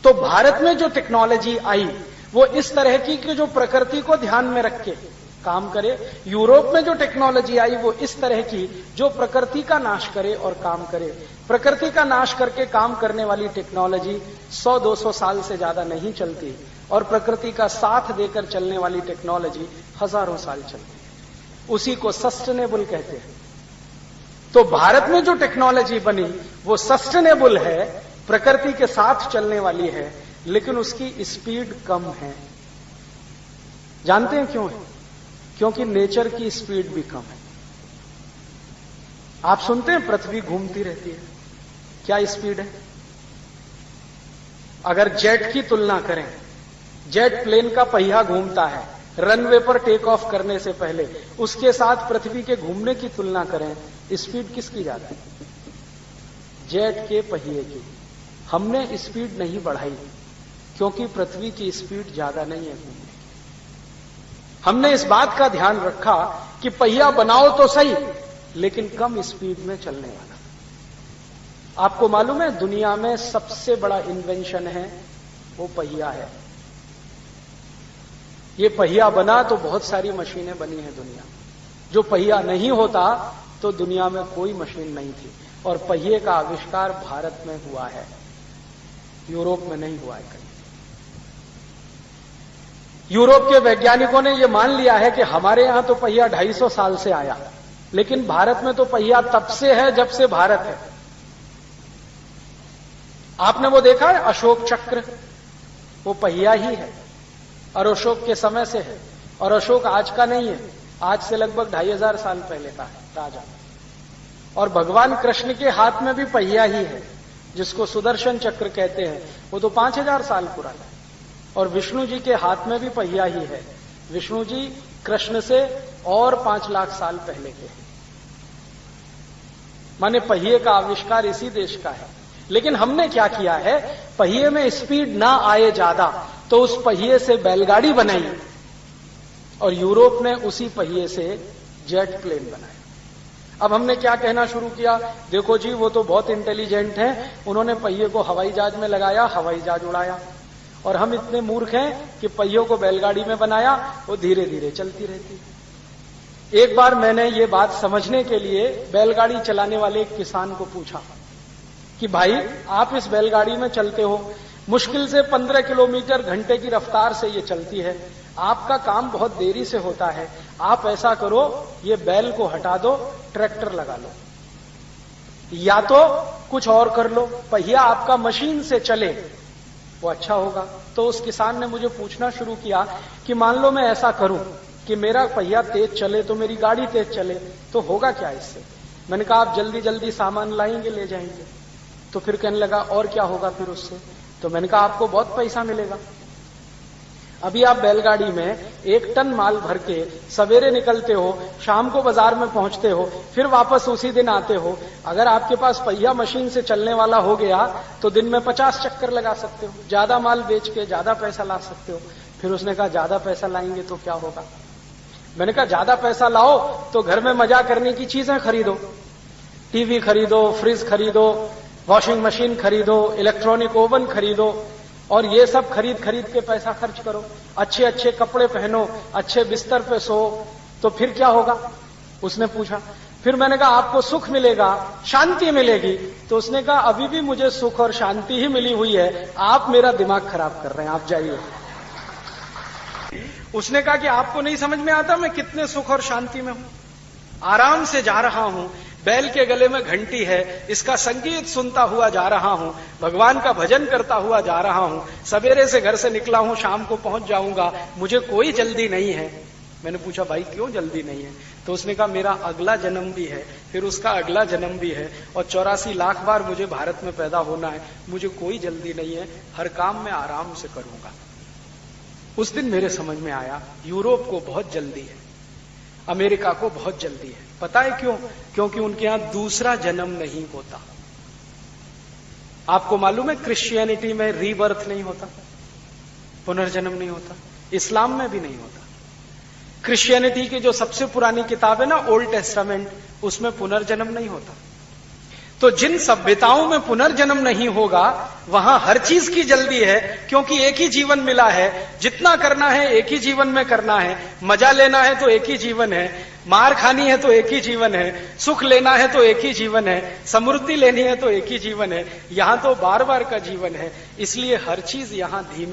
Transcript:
तो भारत में जो टेक्नोलॉजी आई वो इस तरह की कि जो प्रकृति को ध्यान में रख के काम करे। यूरोप में जो टेक्नोलॉजी आई वो इस तरह की जो प्रकृति का नाश करे और काम करे। प्रकृति का नाश करके काम करने वाली टेक्नोलॉजी 100-200 साल से ज्यादा नहीं चलती और प्रकृति का साथ देकर चलने वाली टेक्नोलॉजी हजारों साल चलती है। उसी को सस्टेनेबल कहते हैं। तो भारत में जो टेक्नोलॉजी बनी वो सस्टेनेबल है, प्रकृति के साथ चलने वाली है, लेकिन उसकी स्पीड कम है। जानते हैं क्यों है? क्योंकि नेचर की स्पीड भी कम है। आप सुनते हैं पृथ्वी घूमती रहती है, क्या स्पीड है? अगर जेट की तुलना करें, जेट प्लेन का पहिया घूमता है रनवे पर टेक ऑफ करने से पहले, उसके साथ पृथ्वी के घूमने की तुलना करें, स्पीड किसकी ज्यादा है? जेट के पहिए की। हमने स्पीड नहीं बढ़ाई क्योंकि पृथ्वी की स्पीड ज्यादा नहीं है घूमने। हमने इस बात का ध्यान रखा कि पहिया बनाओ तो सही, लेकिन कम स्पीड में चलने वाला। आपको मालूम है दुनिया में सबसे बड़ा इन्वेंशन है वो पहिया है। ये पहिया बना तो बहुत सारी मशीनें बनी हैं दुनिया में। जो पहिया नहीं होता तो दुनिया में कोई मशीन नहीं थी। और पहिए का आविष्कार भारत में हुआ है, यूरोप में नहीं हुआ है कहीं। यूरोप के वैज्ञानिकों ने यह मान लिया है कि हमारे यहां तो पहिया 250 साल से आया, लेकिन भारत में तो पहिया तब से है जब से भारत है। आपने वो देखा है अशोक चक्र? वो पहिया ही है और अशोक के समय से है। और अशोक आज का नहीं है, आज से लगभग 2500 साल पहले का है राजा। और भगवान कृष्ण के हाथ में भी पहिया ही है, जिसको सुदर्शन चक्र कहते हैं, वो तो 5000 साल पुराना है। और विष्णु जी के हाथ में भी पहिया ही है। विष्णु जी कृष्ण से और 5 लाख साल पहले के हैं। माने पहिए का आविष्कार इसी देश का है। लेकिन हमने क्या किया है, पहिए में स्पीड ना आए ज्यादा, तो उस पहिए से बैलगाड़ी बनाई और यूरोप ने उसी पहिए से जेट प्लेन बनाया। अब हमने क्या कहना शुरू किया, देखो जी वो तो बहुत इंटेलिजेंट हैं, उन्होंने पहिए को हवाई जहाज में लगाया, हवाई जहाज उड़ाया। और हम इतने मूर्ख हैं कि पहियों को बैलगाड़ी में बनाया, वो धीरे धीरे चलती रहती है। एक बार मैंने ये बात समझने के लिए बैलगाड़ी चलाने वाले एक किसान को पूछा कि भाई आप इस बैलगाड़ी में चलते हो, मुश्किल से 15 किलोमीटर घंटे की रफ्तार से ये चलती है, आपका काम बहुत देरी से होता है, आप ऐसा करो ये बैल को हटा दो, ट्रैक्टर लगा लो, या तो कुछ और कर लो, पहिया आपका मशीन से चले वो अच्छा होगा। तो उस किसान ने मुझे पूछना शुरू किया कि मान लो मैं ऐसा करूं कि मेरा पहिया तेज चले तो मेरी गाड़ी तेज चले, तो होगा क्या इससे? मैंने कहा आप जल्दी जल्दी सामान लाएंगे, ले जाएंगे। तो फिर कहने लगा और क्या होगा फिर उससे? तो मैंने कहा आपको बहुत पैसा मिलेगा। अभी आप बैलगाड़ी में 1 टन माल भर के सवेरे निकलते हो, शाम को बाजार में पहुंचते हो, फिर वापस उसी दिन आते हो। अगर आपके पास पहिया मशीन से चलने वाला हो गया तो दिन में 50 चक्कर लगा सकते हो, ज्यादा माल बेच के ज्यादा पैसा ला सकते हो। फिर उसने कहा ज्यादा पैसा लाएंगे तो क्या होगा? मैंने कहा ज्यादा पैसा लाओ तो घर में मजा करने की चीजें खरीदो, टीवी खरीदो, फ्रिज खरीदो, वॉशिंग मशीन खरीदो, इलेक्ट्रॉनिक ओवन खरीदो, और ये सब खरीद खरीद के पैसा खर्च करो, अच्छे अच्छे कपड़े पहनो, अच्छे बिस्तर पे सो, तो फिर क्या होगा? उसने पूछा। फिर मैंने कहा आपको सुख मिलेगा, शांति मिलेगी। तो उसने कहा अभी भी मुझे सुख और शांति ही मिली हुई है, आप मेरा दिमाग खराब कर रहे हैं, आप जाइए। उसने कहा कि आपको नहीं समझ में आता मैं कितने सुख और शांति में हूं, आराम से जा रहा हूं, बैल के गले में घंटी है, इसका संगीत सुनता हुआ जा रहा हूं, भगवान का भजन करता हुआ जा रहा हूं, सवेरे से घर से निकला हूं, शाम को पहुंच जाऊंगा, मुझे कोई जल्दी नहीं है। मैंने पूछा भाई क्यों जल्दी नहीं है? तो उसने कहा मेरा अगला जन्म भी है, फिर उसका अगला जन्म भी है, और 84 लाख बार मुझे भारत में पैदा होना है, मुझे कोई जल्दी नहीं है, हर काम मैं आराम से करूंगा। उस दिन मेरे समझ में आया यूरोप को बहुत जल्दी है, अमेरिका को बहुत जल्दी है। पता है क्यों? क्योंकि उनके यहां दूसरा जन्म नहीं होता। आपको मालूम है क्रिश्चियनिटी में रीबर्थ नहीं होता, पुनर्जन्म नहीं होता, इस्लाम में भी नहीं होता। क्रिश्चियनिटी की जो सबसे पुरानी किताब है ना, ओल्ड टेस्टामेंट, उसमें पुनर्जन्म नहीं होता। तो जिन सभ्यताओं में पुनर्जन्म नहीं होगा वहां हर चीज की जल्दी है, क्योंकि एक ही जीवन मिला है। जितना करना है एक ही जीवन में करना है। मजा लेना है तो एक ही जीवन है, मार खानी है तो एक ही जीवन है, सुख लेना है तो एक ही जीवन है, समृद्धि लेनी है तो एक ही जीवन है। यहां तो बार बार का जीवन है, इसलिए हर चीज यहां धीमी